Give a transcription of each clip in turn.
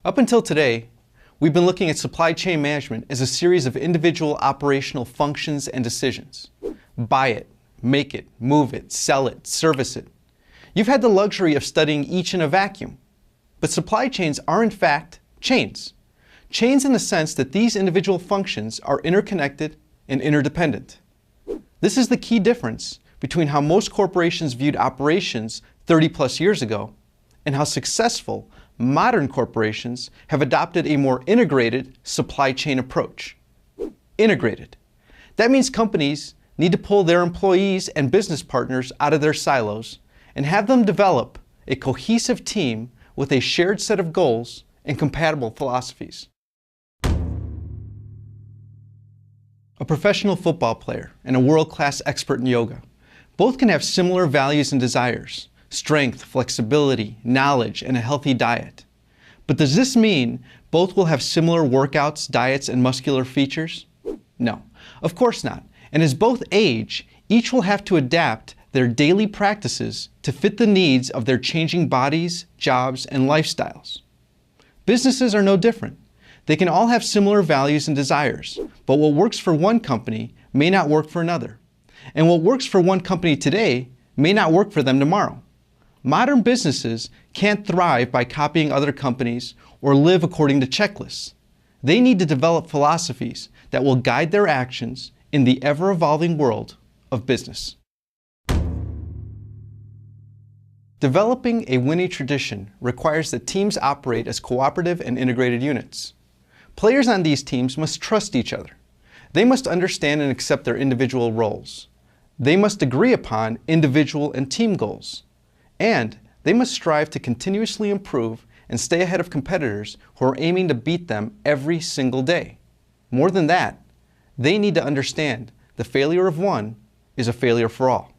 Up until today, we've been looking at supply chain management as a series of individual operational functions and decisions. Buy it, make it, move it, sell it, service it. You've had the luxury of studying each in a vacuum. But supply chains are in fact chains. Chains in the sense that these individual functions are interconnected and interdependent. This is the key difference between how most corporations viewed operations 30+ years ago and how successful modern corporations have adopted a more integrated supply chain approach. Integrated. That means companies need to pull their employees and business partners out of their silos and have them develop a cohesive team with a shared set of goals and compatible philosophies. A professional football player and a world-class expert in yoga both can have similar values and desires: strength, flexibility, knowledge, and a healthy diet. But does this mean both will have similar workouts, diets, and muscular features? No, of course not. And as both age, each will have to adapt their daily practices to fit the needs of their changing bodies, jobs, and lifestyles. Businesses are no different. They can all have similar values and desires, but what works for one company may not work for another. And what works for one company today may not work for them tomorrow. Modern businesses can't thrive by copying other companies or live according to checklists. They need to develop philosophies that will guide their actions in the ever-evolving world of business. Developing a winning tradition requires that teams operate as cooperative and integrated units. Players on these teams must trust each other. They must understand and accept their individual roles. They must agree upon individual and team goals. And they must strive to continuously improve and stay ahead of competitors who are aiming to beat them every single day. More than that, they need to understand the failure of one is a failure for all.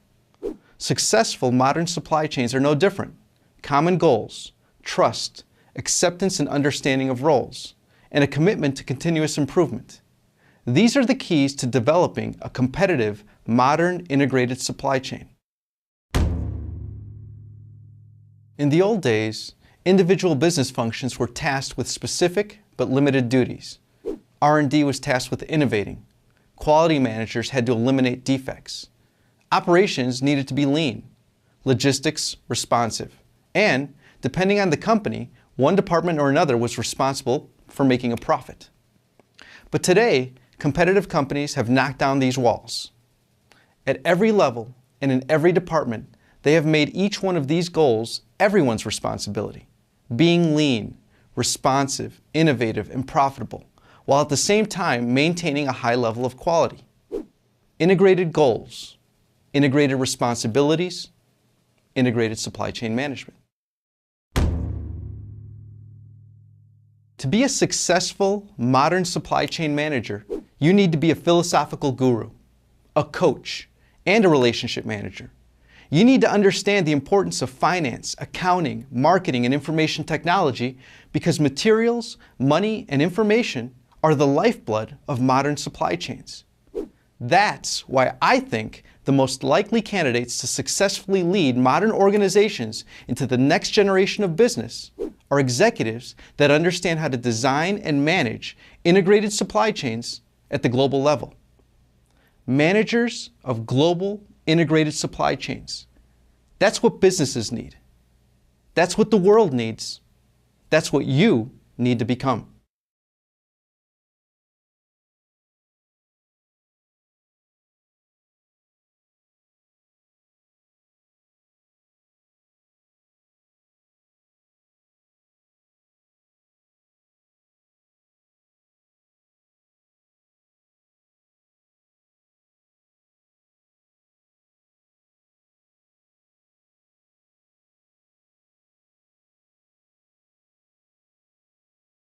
Successful modern supply chains are no different. Common goals, trust, acceptance and understanding of roles, and a commitment to continuous improvement. These are the keys to developing a competitive, modern, integrated supply chain. In the old days, individual business functions were tasked with specific but limited duties. R&D was tasked with innovating. Quality managers had to eliminate defects. Operations needed to be lean. Logistics responsive. And, depending on the company, one department or another was responsible for making a profit. But today, competitive companies have knocked down these walls. At every level and in every department, they have made each one of these goals everyone's responsibility. Being lean, responsive, innovative, and profitable, while at the same time maintaining a high level of quality. Integrated goals, integrated responsibilities, integrated supply chain management. To be a successful, modern supply chain manager, you need to be a philosophical guru, a coach, and a relationship manager. You need to understand the importance of finance, accounting, marketing, and information technology because materials, money, and information are the lifeblood of modern supply chains. That's why I think the most likely candidates to successfully lead modern organizations into the next generation of business are executives that understand how to design and manage integrated supply chains at the global level. Managers of global integrated supply chains. That's what businesses need. That's what the world needs. That's what you need to become.